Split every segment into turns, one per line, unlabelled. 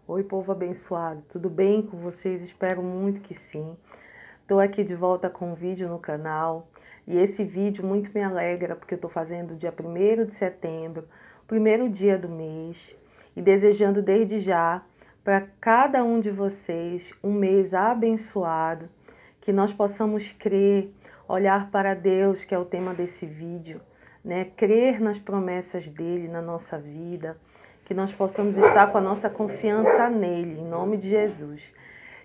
Oi, povo abençoado, tudo bem com vocês? Espero muito que sim. Estou aqui de volta com um vídeo no canal e esse vídeo muito me alegra porque eu estou fazendo dia 1º de setembro, primeiro dia do mês, e desejando desde já para cada um de vocês um mês abençoado, que nós possamos crer, olhar para Deus, que é o tema desse vídeo, né? Crer nas promessas dele na nossa vida, que nós possamos estar com a nossa confiança nele, em nome de Jesus.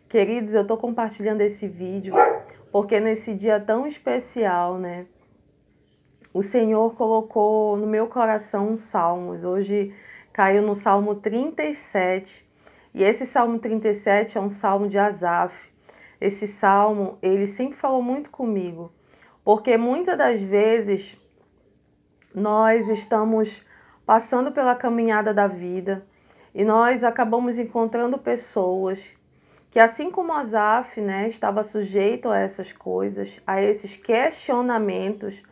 Queridos, eu estou compartilhando esse vídeo porque nesse dia tão especial, né, o Senhor colocou no meu coração uns salmos. Hoje caiu no Salmo 37, e esse Salmo 37 é um salmo de Asaf. Esse salmo, ele sempre falou muito comigo, porque muitas das vezes nós estamos passando pela caminhada da vida e nós acabamos encontrando pessoas que, assim como Asaf, né, estava sujeito a essas coisas, a esses questionamentos,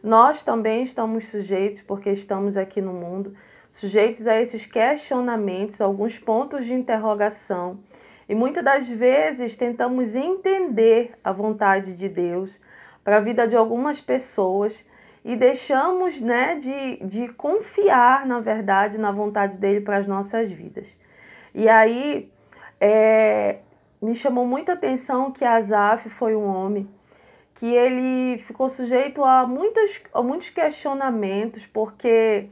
nós também estamos sujeitos, porque estamos aqui no mundo, sujeitos a esses questionamentos, alguns pontos de interrogação. E muitas das vezes tentamos entender a vontade de Deus para a vida de algumas pessoas e deixamos, né, de confiar, na verdade, na vontade dele para as nossas vidas. E aí me chamou muita atenção que Asaf foi um homem que ele ficou sujeito a muitos questionamentos, porque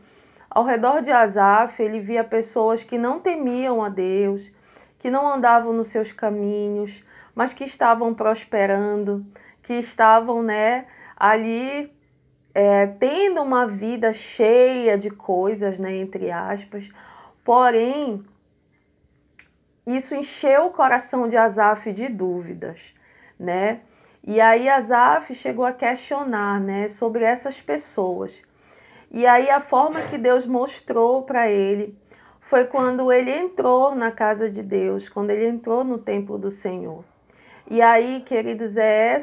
ao redor de Asaf ele via pessoas que não temiam a Deus, que não andavam nos seus caminhos, mas que estavam prosperando, que estavam, né, ali tendo uma vida cheia de coisas, né, entre aspas. Porém, isso encheu o coração de Asaf de dúvidas, né? E aí Asaf chegou a questionar, né, sobre essas pessoas. E aí a forma que Deus mostrou para ele foi quando ele entrou na casa de Deus, quando ele entrou no templo do Senhor. E aí, queridos, é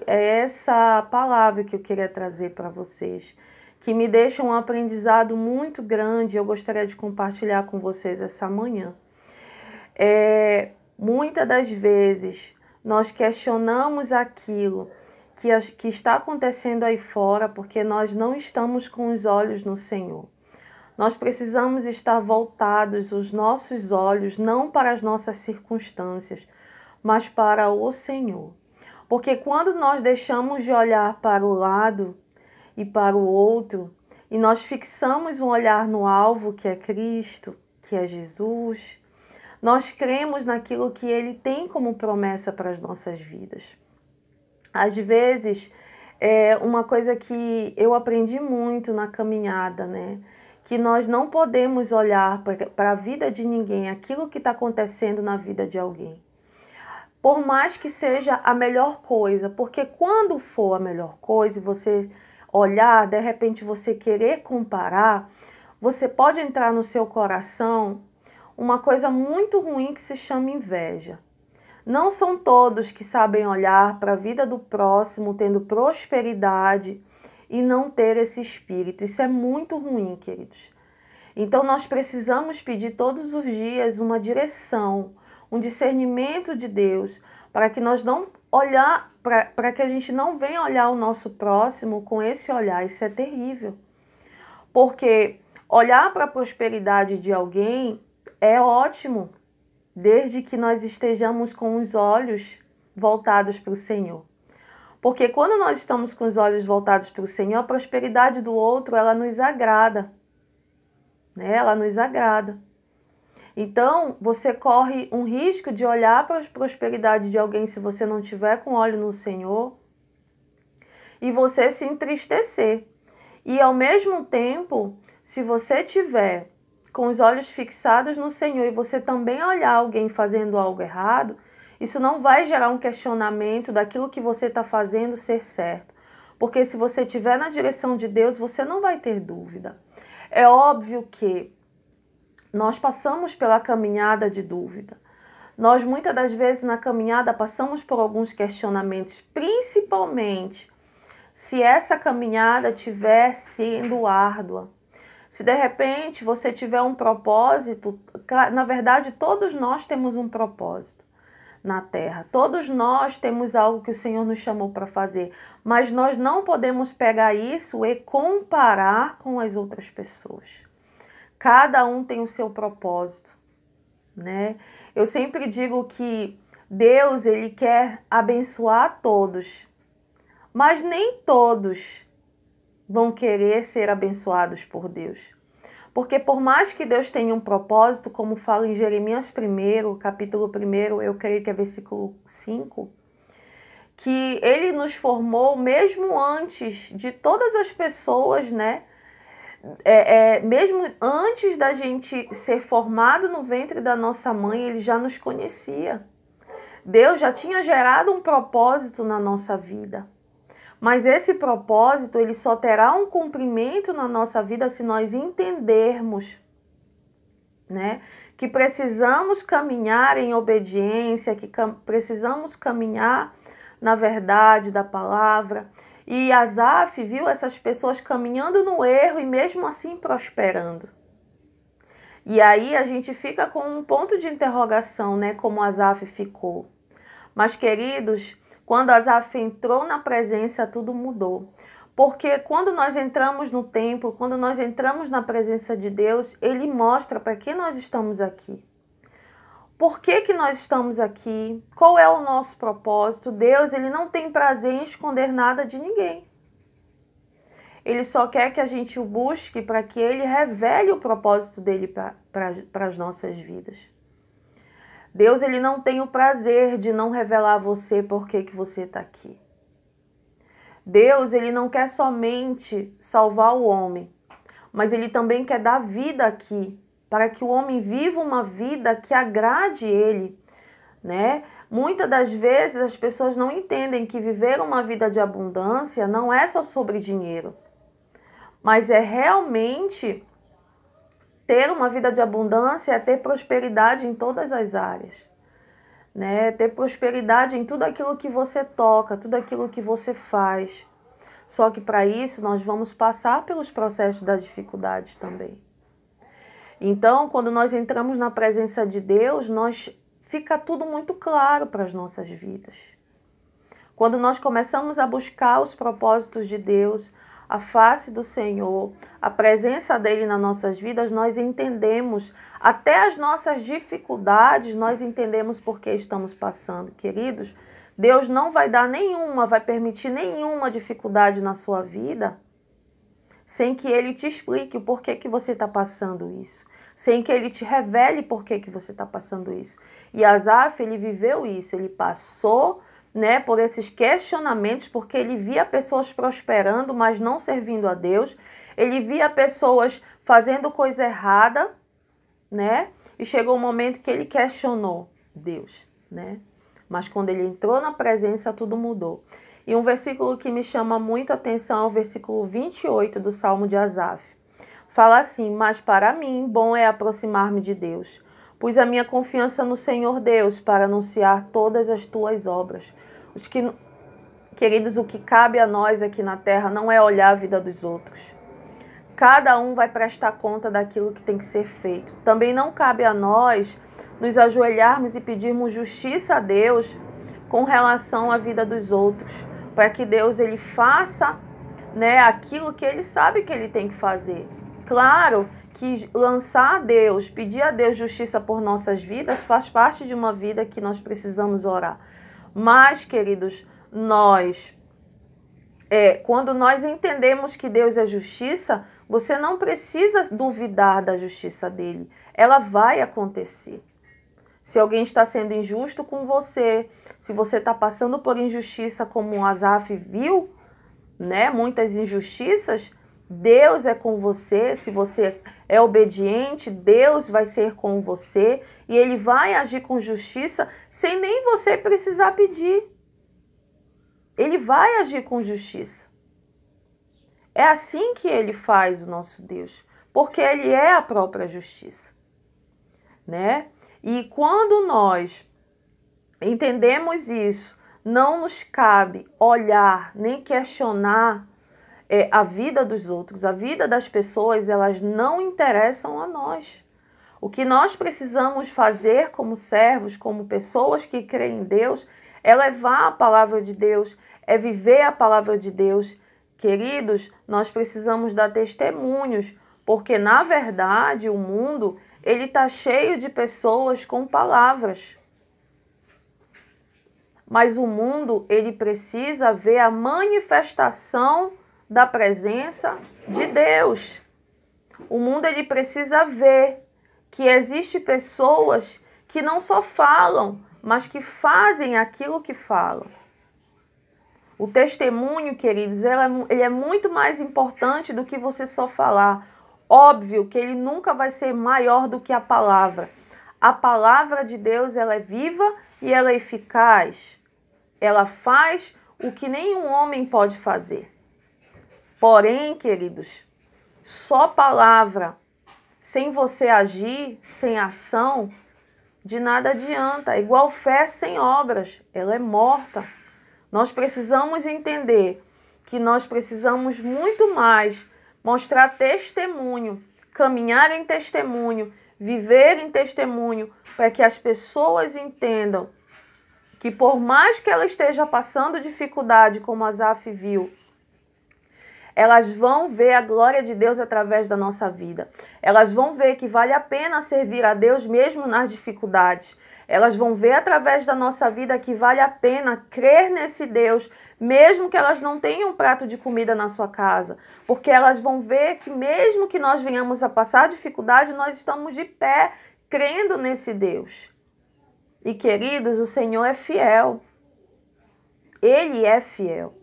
essa palavra que eu queria trazer para vocês, que me deixa um aprendizado muito grande. Eu gostaria de compartilhar com vocês essa manhã. Muitas das vezes nós questionamos aquilo que está acontecendo aí fora porque nós não estamos com os olhos no Senhor. Nós precisamos estar voltados os nossos olhos não para as nossas circunstâncias, mas para o Senhor. Porque quando nós deixamos de olhar para o lado e para o outro, e nós fixamos um olhar no alvo que é Cristo, que é Jesus, nós cremos naquilo que Ele tem como promessa para as nossas vidas. Às vezes, uma coisa que eu aprendi muito na caminhada, né? Que nós não podemos olhar para a vida de ninguém, aquilo que está acontecendo na vida de alguém. Por mais que seja a melhor coisa, porque quando for a melhor coisa e você olhar, de repente você querer comparar, você pode entrar no seu coração uma coisa muito ruim que se chama inveja. Não são todos que sabem olhar para a vida do próximo tendo prosperidade e não ter esse espírito. Isso é muito ruim, queridos. Então nós precisamos pedir todos os dias uma direção, um discernimento de Deus, para que nós não para que a gente não venha olhar o nosso próximo com esse olhar. Isso é terrível. Porque olhar para a prosperidade de alguém é ótimo, desde que nós estejamos com os olhos voltados para o Senhor. Porque quando nós estamos com os olhos voltados para o Senhor, a prosperidade do outro, ela nos agrada, né? Ela nos agrada. Então, você corre um risco de olhar para a prosperidade de alguém se você não tiver com olho no Senhor e você se entristecer. E ao mesmo tempo, se você tiver com os olhos fixados no Senhor e você também olhar alguém fazendo algo errado, isso não vai gerar um questionamento daquilo que você está fazendo ser certo. Porque se você estiver na direção de Deus, você não vai ter dúvida. É óbvio que nós passamos pela caminhada de dúvida. Nós muitas das vezes na caminhada passamos por alguns questionamentos, principalmente se essa caminhada estiver sendo árdua. Se de repente você tiver um propósito, na verdade todos nós temos um propósito na terra. Todos nós temos algo que o Senhor nos chamou para fazer, mas nós não podemos pegar isso e comparar com as outras pessoas. Cada um tem o seu propósito, né? Eu sempre digo que Deus, ele quer abençoar todos, mas nem todos vão querer ser abençoados por Deus. Porque por mais que Deus tenha um propósito, como fala em Jeremias 1, capítulo 1, eu creio que é versículo 5, que ele nos formou mesmo antes de todas as pessoas, né? Mesmo antes da gente ser formado no ventre da nossa mãe, ele já nos conhecia. Deus já tinha gerado um propósito na nossa vida. Mas esse propósito, ele só terá um cumprimento na nossa vida se nós entendermos, né, que precisamos caminhar em obediência, que precisamos caminhar na verdade da palavra. E Asaf viu essas pessoas caminhando no erro e mesmo assim prosperando. E aí a gente fica com um ponto de interrogação, né, como Asaf ficou. Mas, queridos, quando Asaf entrou na presença, tudo mudou. Porque quando nós entramos no templo, quando nós entramos na presença de Deus, Ele mostra para que nós estamos aqui. Por que nós estamos aqui? Qual é o nosso propósito? Deus, Ele não tem prazer em esconder nada de ninguém. Ele só quer que a gente o busque para que Ele revele o propósito dEle para as nossas vidas. Deus, ele não tem o prazer de não revelar a você por que você está aqui. Deus, ele não quer somente salvar o homem, mas ele também quer dar vida aqui, para que o homem viva uma vida que agrade ele, né? Muitas das vezes as pessoas não entendem que viver uma vida de abundância não é só sobre dinheiro, mas é realmente ter uma vida de abundância, é ter prosperidade em todas as áreas, né? Ter prosperidade em tudo aquilo que você toca, tudo aquilo que você faz. Só que para isso nós vamos passar pelos processos das dificuldades também. Então, quando nós entramos na presença de Deus, fica tudo muito claro para as nossas vidas. Quando nós começamos a buscar os propósitos de Deus, a face do Senhor, a presença dele nas nossas vidas, nós entendemos, até as nossas dificuldades, nós entendemos por que estamos passando. Queridos, Deus não vai vai permitir nenhuma dificuldade na sua vida sem que ele te explique o porquê que você está passando isso, sem que ele te revele por que você está passando isso. E Asaf, ele viveu isso, ele passou, né, por esses questionamentos, porque ele via pessoas prosperando, mas não servindo a Deus. Ele via pessoas fazendo coisa errada, né? E chegou um momento que ele questionou Deus, né? Mas quando ele entrou na presença, tudo mudou. E um versículo que me chama muito a atenção é o versículo 28 do Salmo de Asaf. Fala assim: mas para mim, bom é aproximar-me de Deus. Pus a minha confiança no Senhor Deus para anunciar todas as tuas obras. Queridos, o que cabe a nós aqui na terra não é olhar a vida dos outros. Cada um vai prestar conta daquilo que tem que ser feito. Também não cabe a nós nos ajoelharmos e pedirmos justiça a Deus com relação à vida dos outros, para que Deus ele faça, né, aquilo que ele sabe que ele tem que fazer. Claro que lançar a Deus, pedir a Deus justiça por nossas vidas, faz parte de uma vida que nós precisamos orar. Mas, queridos, quando nós entendemos que Deus é justiça, você não precisa duvidar da justiça dele. Ela vai acontecer. Se alguém está sendo injusto com você, se você está passando por injustiça como o Asaf viu, né, muitas injustiças, Deus é com você. Se você é obediente, Deus vai ser com você e ele vai agir com justiça sem nem você precisar pedir. Ele vai agir com justiça. É assim que ele faz, o nosso Deus, porque ele é a própria justiça, né? E quando nós entendemos isso, não nos cabe olhar nem questionar a vida dos outros, a vida das pessoas, elas não interessam a nós. O que nós precisamos fazer como servos, como pessoas que creem em Deus, é levar a palavra de Deus, é viver a palavra de Deus. Queridos, nós precisamos dar testemunhos, porque na verdade o mundo ele está cheio de pessoas com palavras. Mas o mundo ele precisa ver a manifestação da presença de Deus. O mundo ele precisa ver que existem pessoas que não só falam, mas que fazem aquilo que falam. O testemunho, queridos, ele é muito mais importante do que você só falar. Óbvio que ele nunca vai ser maior do que a palavra. A palavra de Deus, ela é viva e ela é eficaz. Ela faz o que nenhum homem pode fazer. Porém, queridos, só palavra, sem você agir, sem ação, de nada adianta. É igual fé sem obras, ela é morta. Nós precisamos entender que nós precisamos muito mais mostrar testemunho, caminhar em testemunho, viver em testemunho, para que as pessoas entendam que por mais que ela esteja passando dificuldade, como Asaf viu, elas vão ver a glória de Deus através da nossa vida. Elas vão ver que vale a pena servir a Deus mesmo nas dificuldades. Elas vão ver através da nossa vida que vale a pena crer nesse Deus, mesmo que elas não tenham um prato de comida na sua casa. Porque elas vão ver que mesmo que nós venhamos a passar dificuldade, nós estamos de pé crendo nesse Deus. E queridos, o Senhor é fiel. Ele é fiel.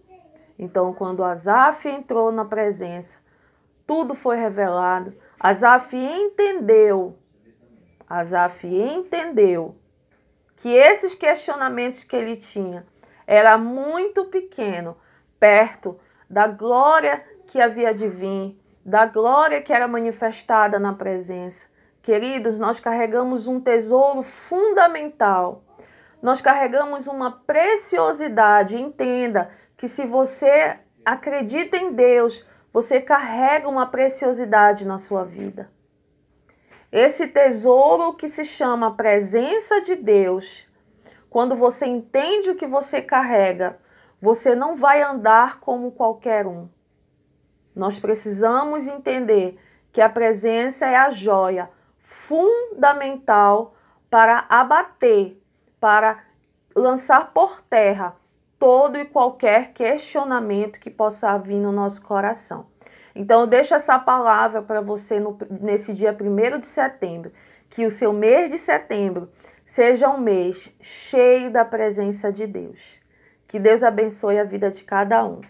Então, quando Asaf entrou na presença, tudo foi revelado. Asaf entendeu que esses questionamentos que ele tinha era muito pequeno, perto da glória que havia de vir, da glória que era manifestada na presença. Queridos, nós carregamos um tesouro fundamental. Nós carregamos uma preciosidade. Entenda que se você acredita em Deus, você carrega uma preciosidade na sua vida. Esse tesouro que se chama presença de Deus, quando você entende o que você carrega, você não vai andar como qualquer um. Nós precisamos entender que a presença é a joia fundamental para abater, para lançar por terra todo e qualquer questionamento que possa vir no nosso coração. Então, eu deixo essa palavra para você nesse dia 1º de setembro, que o seu mês de setembro seja um mês cheio da presença de Deus. Que Deus abençoe a vida de cada um.